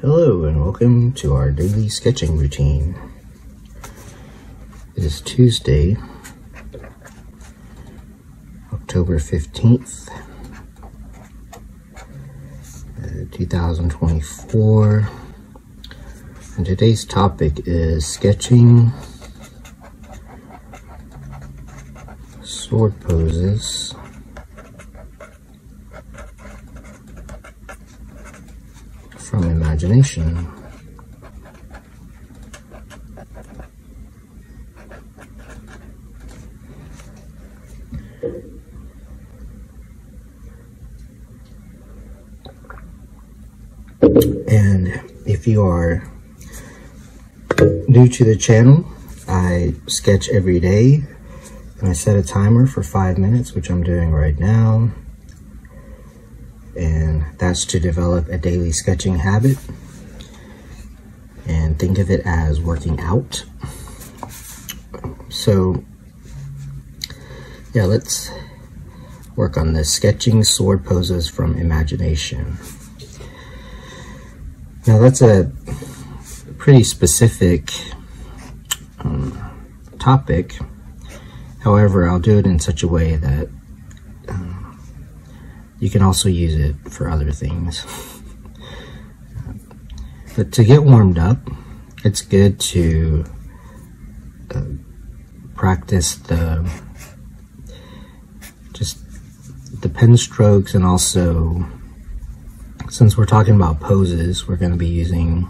Hello and welcome to our daily sketching routine. It is Tuesday, October 15th, 2024, and today's topic is sketching sword poses from imagination. And if you are new to the channel, I sketch every day and I set a timer for 5 minutes, which I'm doing right now. And that's to develop a daily sketching habit and think of it as working out. So yeah, let's work on this sketching sword poses from imagination. Now that's a pretty specific topic. However, I'll do it in such a way that you can also use it for other things. But to get warmed up, it's good to practice the pen strokes, and also, since we're talking about poses, we're going to be using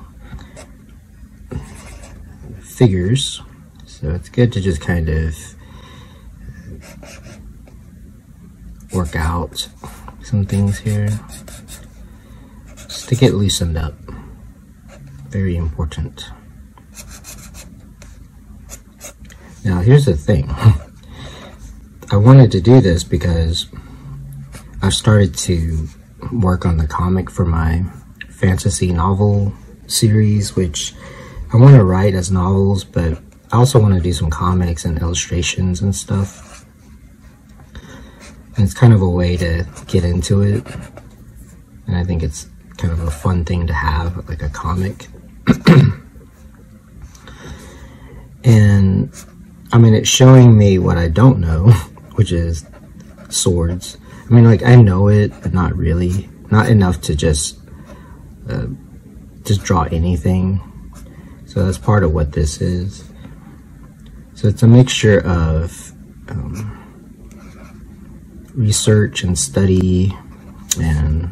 figures. So it's good to just kind of work out some things here just to get loosened up. Very important. Now here's the thing. I wanted to do this because I've started to work on the comic for my fantasy novel series, which I want to write as novels, but I also want to do some comics and illustrations and stuff. And it's kind of a way to get into it, and I think it's kind of a fun thing to have, like a comic. And I mean, it's showing me what I don't know, which is swords. I mean, like, I know it, but not really, not enough to just draw anything. So that's part of what this is. So it's a mixture of research and study and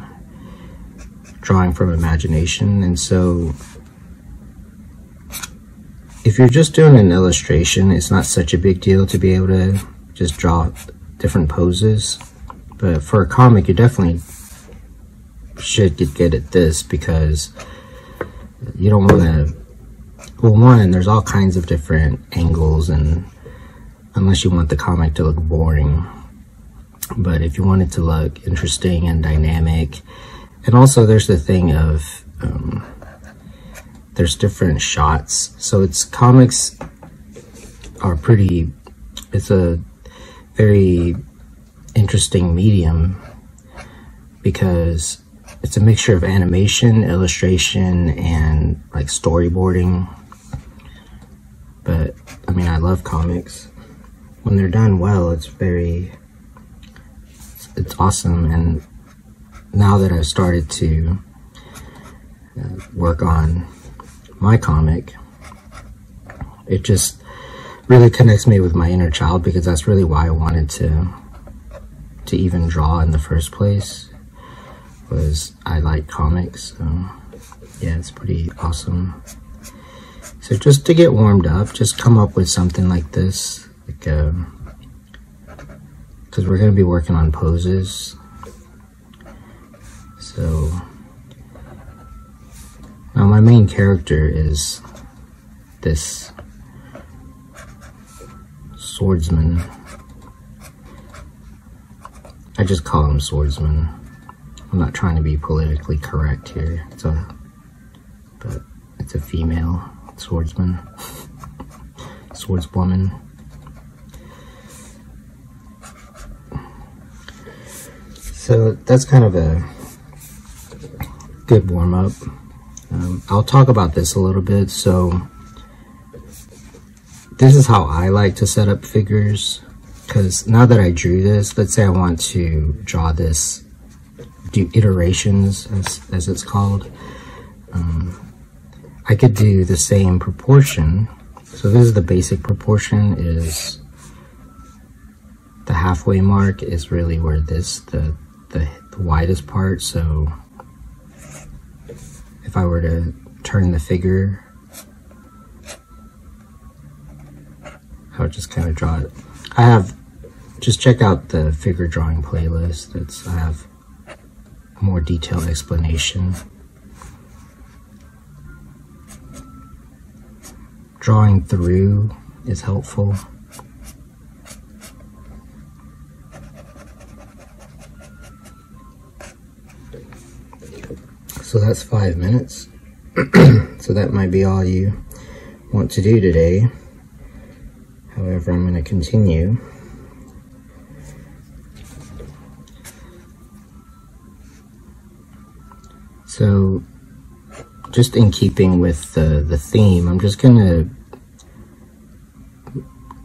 drawing from imagination. And so if you're just doing an illustration, it's not such a big deal to be able to just draw different poses. But for a comic, you definitely should get good at this, because you don't want to, well, one, there's all kinds of different angles, and unless you want the comic to look boring. But if you want it to look interesting and dynamic, and also there's the thing of there's different shots. So comics are it's a very interesting medium because it's a mixture of animation, illustration, and like storyboarding. But I mean, I love comics. When they're done well, it's awesome. And now that I've started to work on my comic, it just really connects me with my inner child, because that's really why I wanted to even draw in the first place, was I like comics. So yeah, it's pretty awesome. So just to get warmed up, just come up with something like this, like because we're going to be working on poses. So now my main character is this swordsman. I just call him swordsman. I'm not trying to be politically correct here. But it's a female swordsman, swordswoman. So that's kind of a good warm-up. I'll talk about this a little bit. So this is how I like to set up figures, because now that I drew this, let's say I want to draw this, do iterations as it's called. I could do the same proportion. So this is the basic proportion, is the halfway mark is really where this, the widest part. So if I were to turn the figure, I would just kind of draw it. I have, just check out the figure drawing playlist. I have a more detailed explanation. Drawing through is helpful. So that's 5 minutes. So that might be all you want to do today. However, I'm going to continue. So just in keeping with the theme, I'm just going to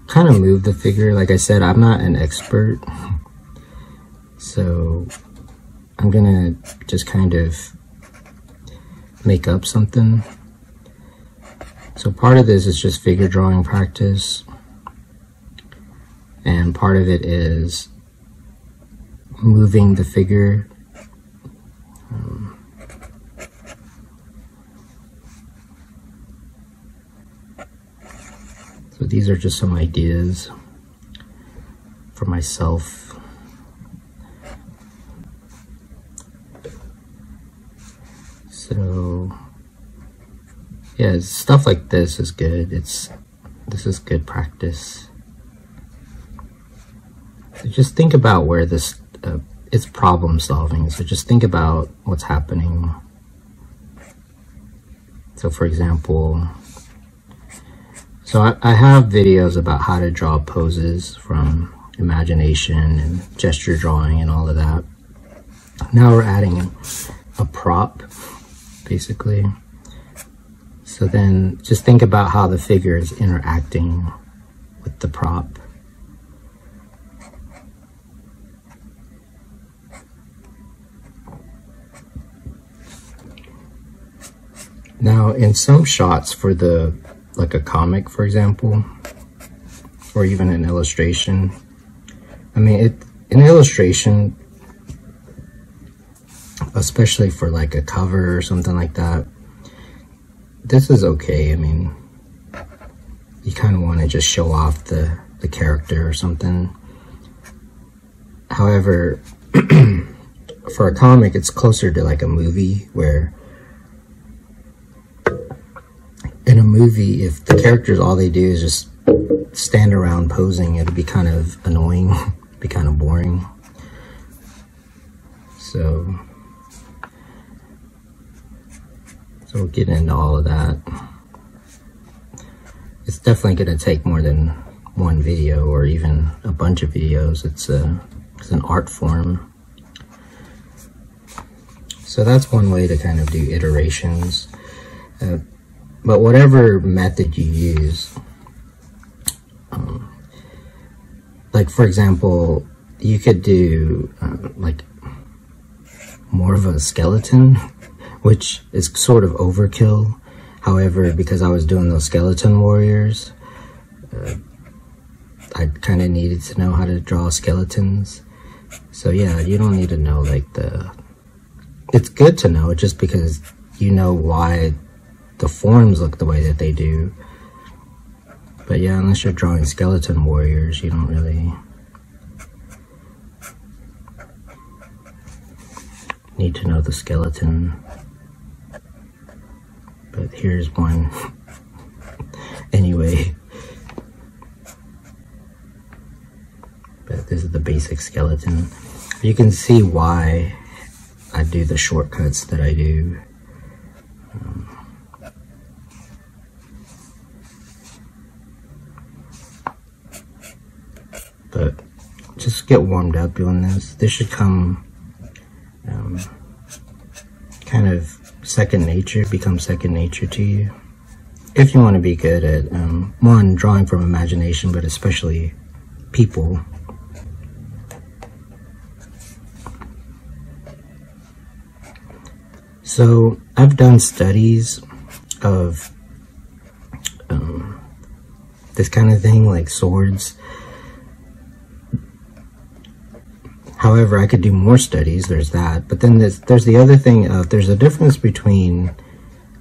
kind of move the figure. Like I said, I'm not an expert, so I'm going to just kind of make up something. So part of this is just figure drawing practice, and part of it is moving the figure. So these are just some ideas for myself. So yeah, stuff like this is good. This is good practice. So just think about where this, it's problem solving. So just think about what's happening. So for example, so I have videos about how to draw poses from imagination and gesture drawing and all of that. Now we're adding a prop, basically. So then just think about how the figure is interacting with the prop. Now in some shots for like a comic, for example, or even an illustration, I mean, an illustration, especially for like a cover or something like that, this is okay. I mean, you kind of want to just show off the character or something. However, for a comic, it's closer to like a movie, where in a movie, if the characters, all they do is just stand around posing, it'd be kind of annoying, be kind of boring. So we'll get into all of that. It's definitely going to take more than one video or even a bunch of videos. It's an art form. So that's one way to kind of do iterations. But whatever method you use, like for example, you could do like more of a skeleton, which is sort of overkill. However, because I was doing those skeleton warriors, I kind of needed to know how to draw skeletons. So yeah, you don't need to know like it's good to know it just because you know why the forms look the way that they do. But yeah, unless you're drawing skeleton warriors, you don't really need to know the skeleton. But here's one. Anyway, but this is the basic skeleton. You can see why I do the shortcuts that I do. But just get warmed up doing this. This should come kind of second nature, become second nature to you. If you want to be good at, one, drawing from imagination, but especially people. So I've done studies of this kind of thing, like swords. However, I could do more studies, there's that. But then there's the other thing of, there's a difference between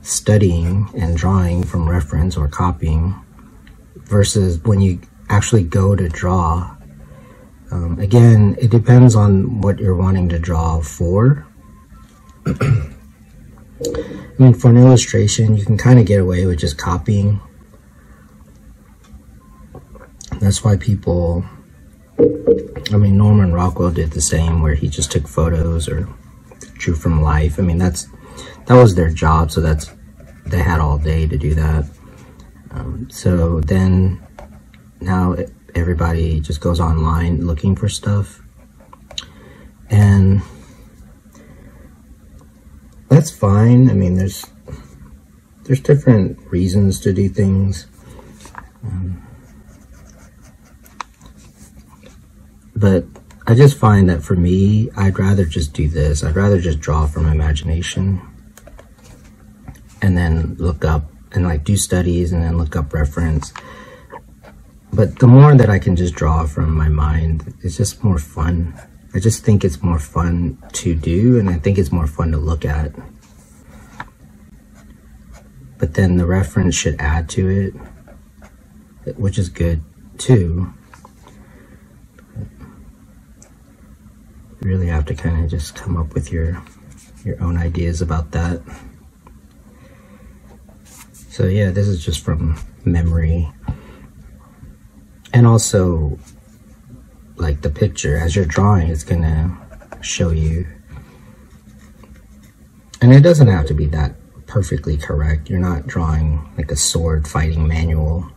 studying and drawing from reference or copying versus when you actually go to draw. Again, it depends on what you're wanting to draw for. I mean, for an illustration, you can kind of get away with just copying. That's why people, I mean, Norman Rockwell did the same, where he just took photos or drew from life. I mean, that was their job, so they had all day to do that. So then now everybody just goes online looking for stuff, and that's fine. I mean, there's different reasons to do things. But I just find that for me, I'd rather just do this. I'd rather just draw from imagination and then look up and like do studies and then look up reference. But the more that I can just draw from my mind, it's just more fun. I just think it's more fun to do, and I think it's more fun to look at. But then the reference should add to it, which is good too. You really have to kind of just come up with your own ideas about that. So yeah, this is just from memory. And also, like the picture, as you're drawing, it's gonna show you. And it doesn't have to be that perfectly correct. You're not drawing like a sword fighting manual.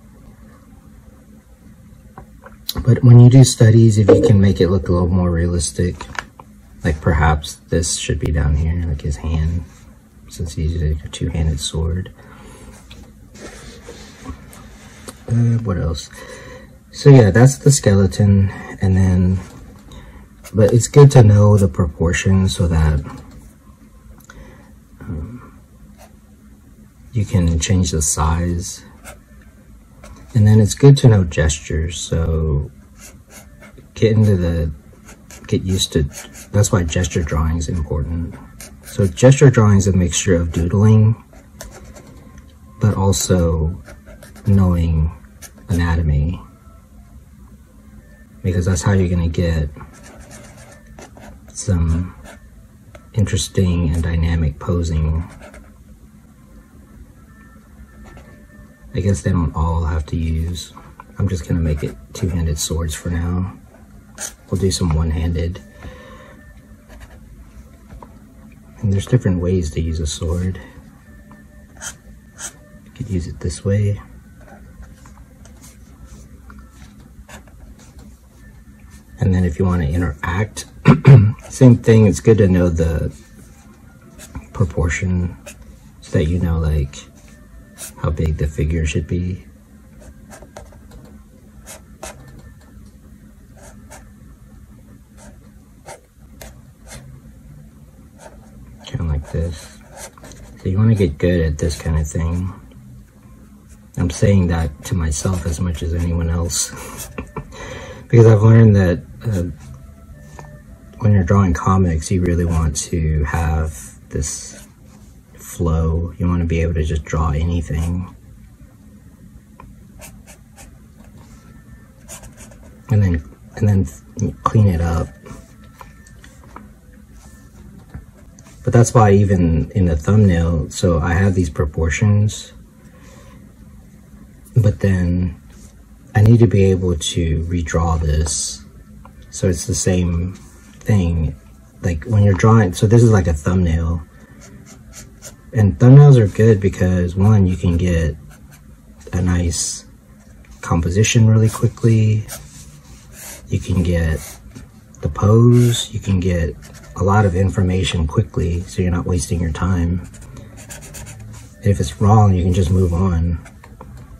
But when you do studies, if you can make it look a little more realistic, like perhaps this should be down here, like his hand, since he's using a two-handed sword. What else? So yeah, that's the skeleton, and then, but it's good to know the proportions so that you can change the size. And then it's good to know gestures, so get used to, that's why gesture drawing is important. So gesture drawing is a mixture of doodling, but also knowing anatomy, because that's how you're going to get some interesting and dynamic posing. I guess they don't all have to use, I'm just gonna make it two-handed swords for now. We'll do some one-handed. And there's different ways to use a sword. You could use it this way. And then if you want to interact, same thing, it's good to know the proportion so that you know like how big the figure should be. Kind of like this. So you want to get good at this kind of thing. I'm saying that to myself as much as anyone else. Because I've learned that when you're drawing comics, you really want to have this flow. You want to be able to just draw anything. And then clean it up. But that's why even in the thumbnail, so I have these proportions, but then I need to be able to redraw this. So it's the same thing. Like when you're drawing, so this is like a thumbnail. And thumbnails are good because one, you can get a nice composition really quickly. You can get the pose, you can get a lot of information quickly, so you're not wasting your time. If it's wrong, you can just move on.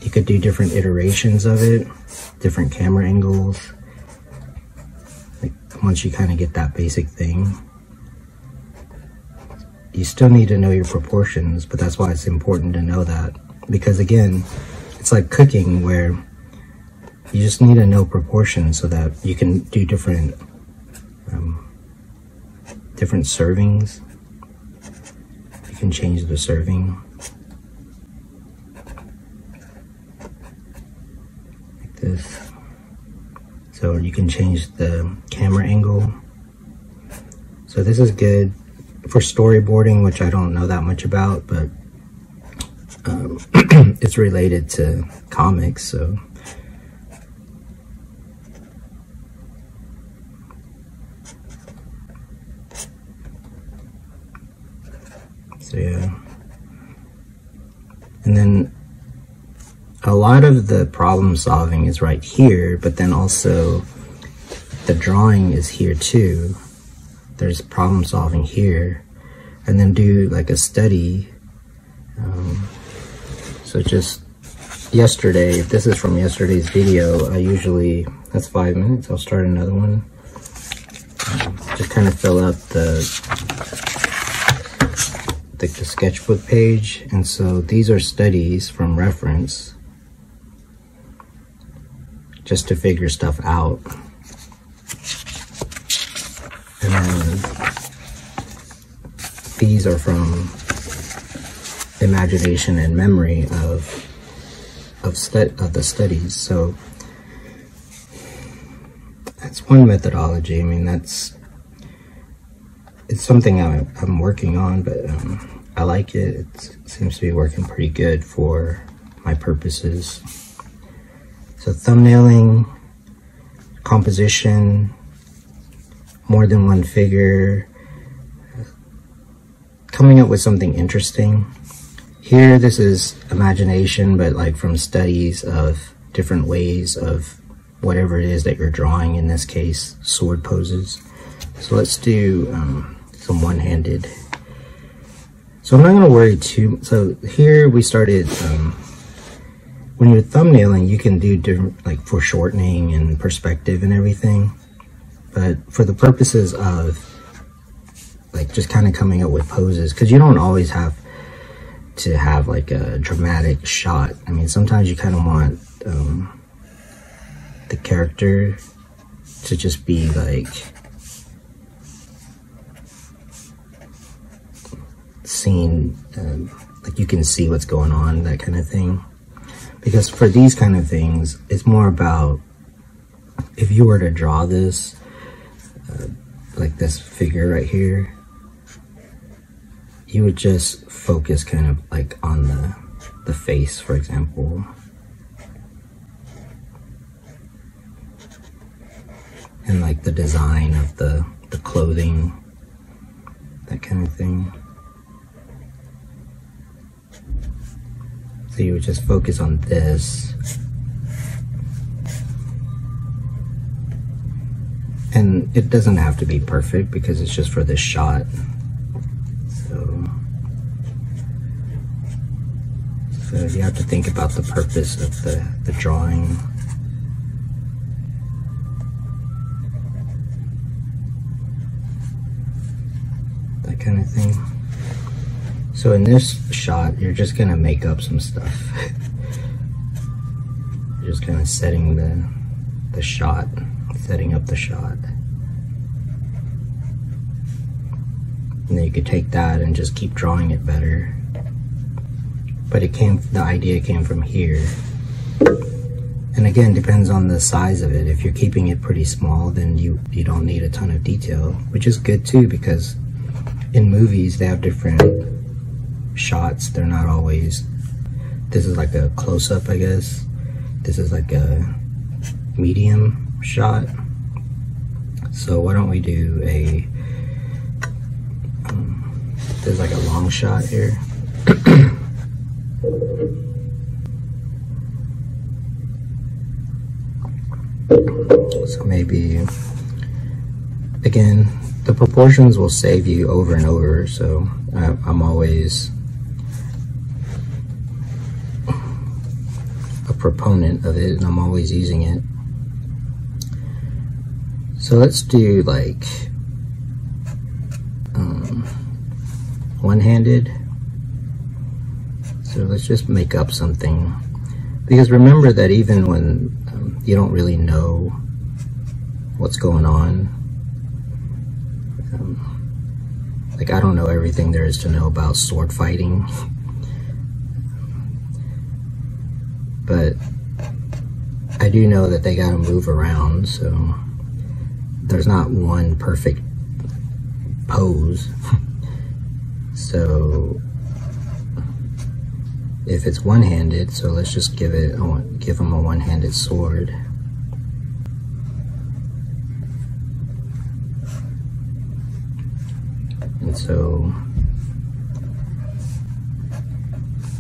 You could do different iterations of it, different camera angles. Like once you kind of get that basic thing, you still need to know your proportions, but that's why it's important to know that. Because again, it's like cooking where you just need to know proportions so that you can do different different servings. You can change the serving. Like this. So you can change the camera angle. So this is good for storyboarding, which I don't know that much about, but it's related to comics, so yeah. And then a lot of the problem solving is right here, but then also the drawing is here too. There's problem solving here, and then do like a study. So just yesterday, if this is from yesterday's video, I usually, that's 5 minutes, I'll start another one. Just kind of fill out the sketchbook page. And so these are studies from reference, just to figure stuff out. And then these are from imagination and memory of the studies. So that's one methodology. I mean, it's something I'm working on, but I like it. It seems to be working pretty good for my purposes. So thumbnailing, composition, more than one figure, coming up with something interesting. Here, this is imagination, but like from studies of different ways of whatever it is that you're drawing, in this case, sword poses. So let's do some one-handed. So I'm not going to worry too. So here we started, when you're thumbnailing, you can do different, like foreshortening and perspective and everything. But for the purposes of like just kind of coming up with poses, because you don't always have to have like a dramatic shot. I mean, sometimes you kind of want the character to just be like seen, like you can see what's going on, that kind of thing. Because for these kind of things, it's more about, if you were to draw this, like this figure right here, you would just focus kind of like on the face, for example. And like the design of the clothing, that kind of thing. So you would just focus on this. And it doesn't have to be perfect because it's just for this shot. So you have to think about the purpose of the drawing. That kind of thing. So in this shot, you're just gonna make up some stuff. You're just kind of setting the shot, setting up the shot. And then you could take that and just keep drawing it better. But the idea came from here. And again, depends on the size of it. If you're keeping it pretty small, then you don't need a ton of detail, which is good too, because in movies, they have different shots. They're not always, this is like a close-up, I guess. This is like a medium shot. So why don't we do there's like a long shot here. So maybe, again, the proportions will save you over and over, so I'm always proponent of it, and I'm always using it. So let's do like one-handed. So let's just make up something, because remember that even when you don't really know what's going on, like I don't know everything there is to know about sword fighting, but I do know that they gotta move around, so there's not one perfect pose. So if it's one-handed, so let's just give them a one-handed sword. And so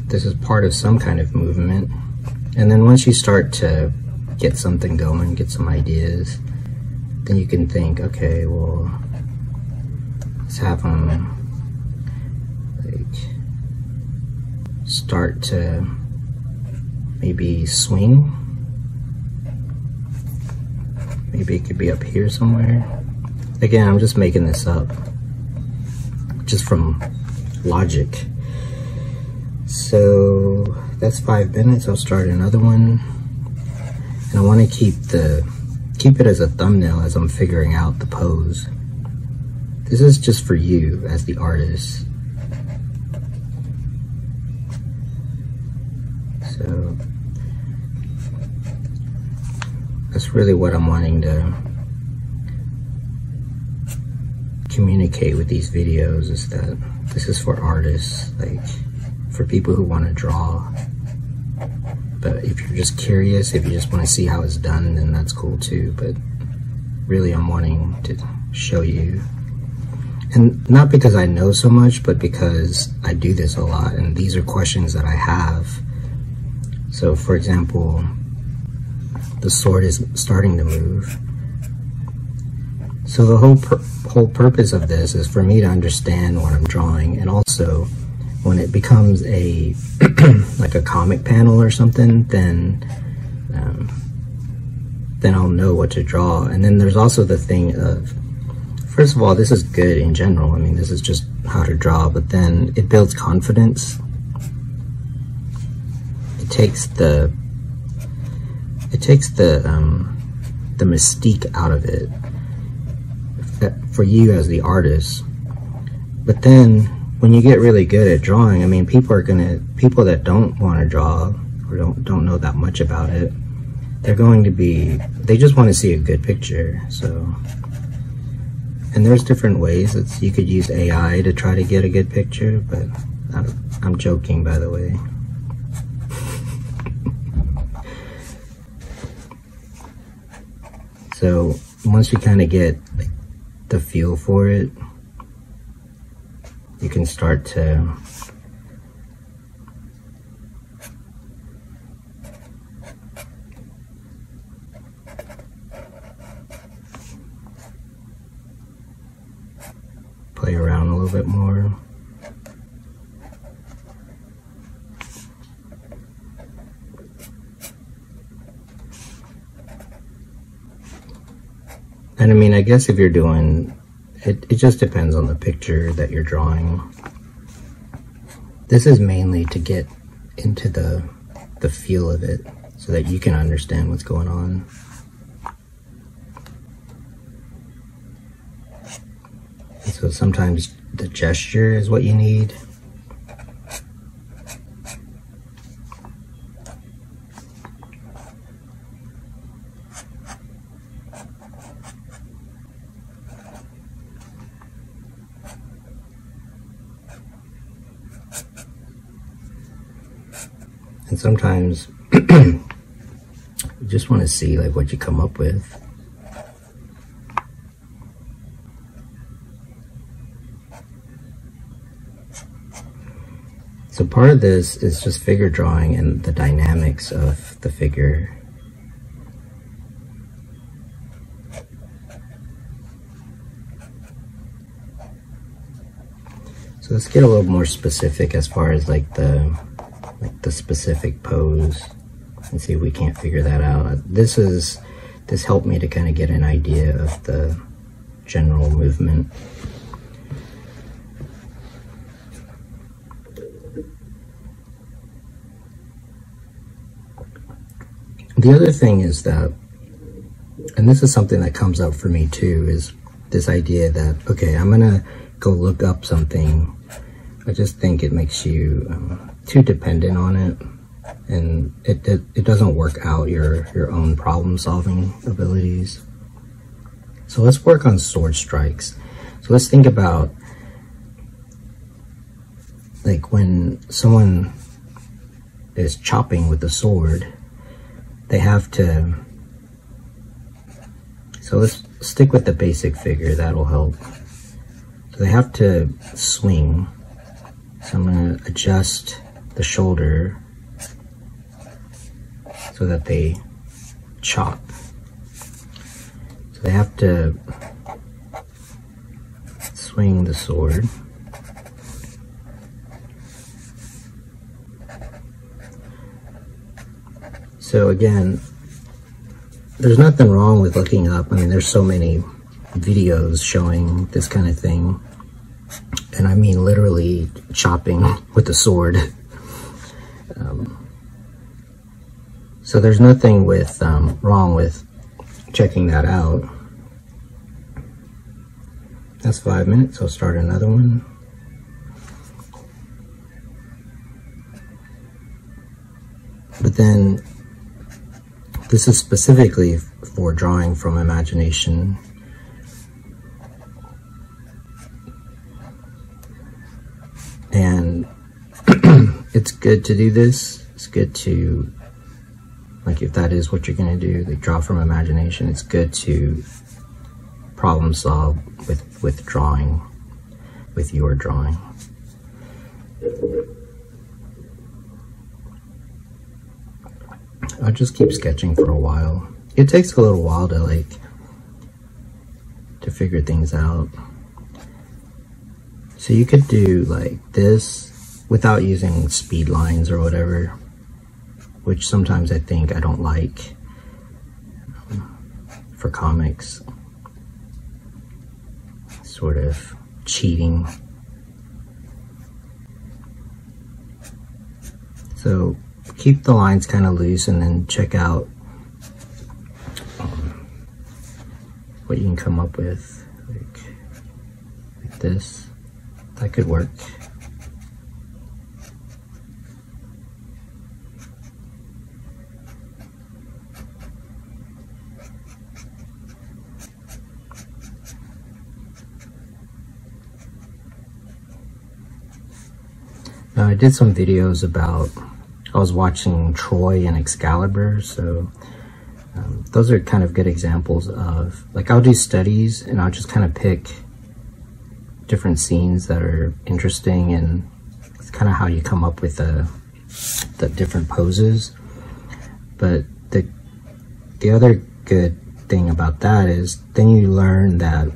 this is part of some kind of movement. And then once you start to get something going, get some ideas, then you can think, okay, well, let's have them start to maybe swing. Maybe it could be up here somewhere. Again, I'm just making this up, just from logic. So that's 5 minutes. I'll start another one, and I want to keep it as a thumbnail as I'm figuring out the pose. This is just for you as the artist. So that's really what I'm wanting to communicate with these videos, is that this is for artists, like for people who want to draw. But if you're just curious, if you just want to see how it's done, then that's cool too. But really I'm wanting to show you, and not because I know so much, but because I do this a lot, and these are questions that I have. So for example, the sword is starting to move. So the whole purpose of this is for me to understand what I'm drawing, and also when it becomes a like a comic panel or something, then I'll know what to draw. And then there's also the thing of, first of all, this is good in general. I mean, this is just how to draw, but then it builds confidence. It takes the mystique out of it for you as the artist. But then when you get really good at drawing, I mean, people that don't want to draw or don't know that much about it, they just want to see a good picture. So, and there's different ways. You could use AI to try to get a good picture, but I'm joking, by the way. So once you kind of get the feel for it, you can start to play around a little bit more. And I mean, I guess if you're doing it just depends on the picture that you're drawing. This is mainly to get into the feel of it so that you can understand what's going on. And so sometimes the gesture is what you need. And sometimes you just want to see like what you come up with. So part of this is just figure drawing and the dynamics of the figure. So let's get a little more specific as far as like the specific pose. and see if we can't figure that out. This helped me to kind of get an idea of the general movement. The other thing is that, and this is something that comes up for me too, is this idea that, okay, I'm gonna go look up something. I just think it makes you too dependent on it, and it doesn't work out your own problem solving abilities. So let's work on sword strikes. So let's think about, like, when someone is chopping with a sword, they have to, so let's stick with the basic figure, that'll help. So they have to swing. So I'm going to adjust the shoulder so that they chop. So they have to swing the sword. So again, there's nothing wrong with looking up. I mean, there's so many videos showing this kind of thing. And I mean literally chopping with a sword. So there's nothing wrong with checking that out. That's 5 minutes, I'll start another one. But then, this is specifically for drawing from imagination. And it's good to do this. It's good to, like, if that is what you're gonna do, like draw from imagination, it's good to problem solve with drawing, with your drawing. I'll just keep sketching for a while. It takes a little while to figure things out. So you could do like this without using speed lines or whatever, which sometimes I think I don't like for comics. Sort of cheating. So keep the lines kind of loose and then check out what you can come up with, like this. That could work. Now, I did some videos about, I was watching Troy and Excalibur, so those are kind of good examples of, like, I'll do studies and I'll just kind of pick different scenes that are interesting, and it's kind of how you come up with the different poses. But the other good thing about that is then you learn that,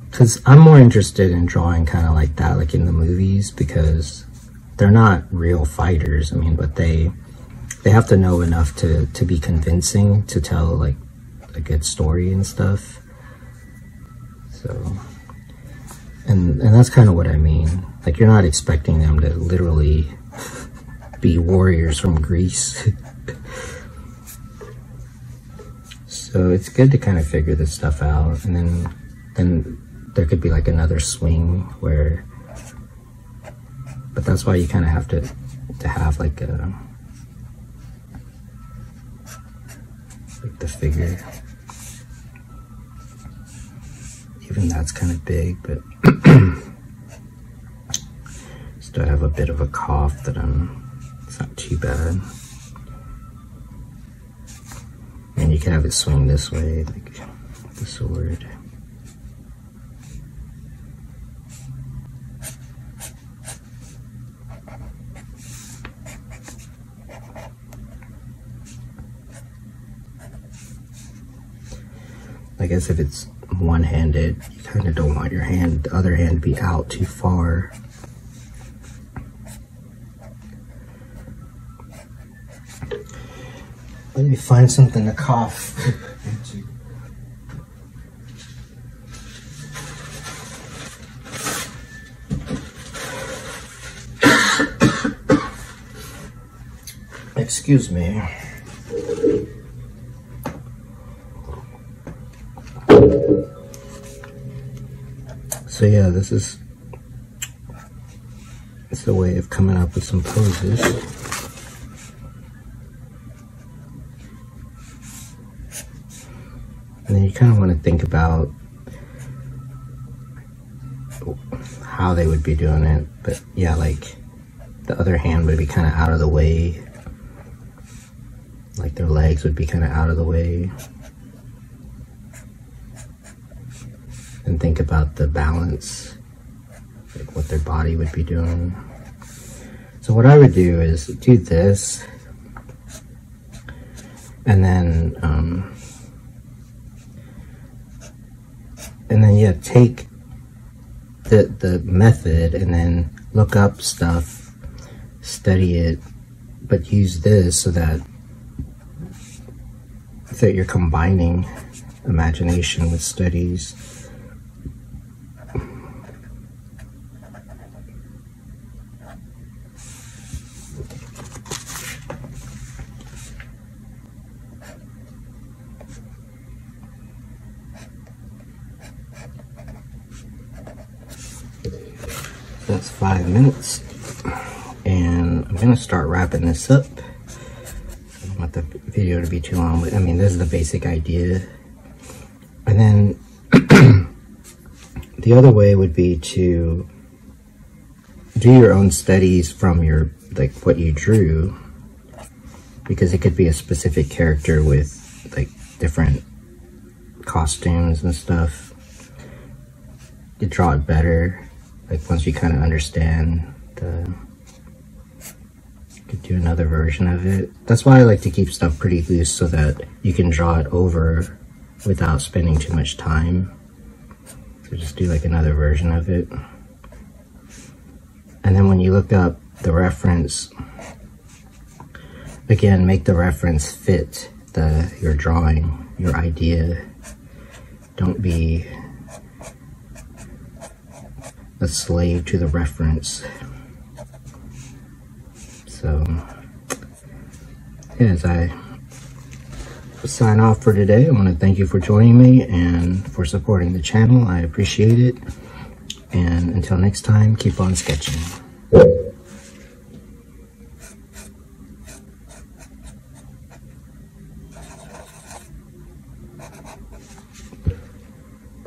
because I'm more interested in drawing kind of like that, like in the movies, because they're not real fighters. I mean, but they have to know enough to be convincing, to tell like a good story and stuff. So, and that's kind of what I mean. Like, you're not expecting them to literally be warriors from Greece. So it's good to kind of figure this stuff out, and then there could be like another swing where, but that's why you kind of have to have like the figure. Even that's kind of big, but still have a bit of a cough that it's not too bad. And you can have it swing this way, like the sword. I guess if it's one-handed, you kind of don't want the other hand to be out too far. Let me find something to cough into. Excuse me. So yeah, this is a way of coming up with some poses. And then you kind of want to think about how they would be doing it. But yeah, like the other hand would be kind of out of the way. Like their legs would be kind of out of the way. And think about the balance, like what their body would be doing. So what I would do is do this, and then yeah, take the method and then look up stuff, study it, but use this so that you're combining imagination with studies. That's 5 minutes, and I'm gonna start wrapping this up. I don't want the video to be too long, but I mean, this is the basic idea. And then the other way would be to do your own studies from your, like, what you drew, because it could be a specific character with like different costumes and stuff. You draw it better. Like once you kind of understand you could do another version of it. That's why I like to keep stuff pretty loose so that you can draw it over without spending too much time. So just do like another version of it. And then when you look up the reference, again, make the reference fit your drawing, your idea. Don't be a slave to the reference. So, as I sign off for today, I want to thank you for joining me and for supporting the channel. I appreciate it. And until next time, keep on sketching.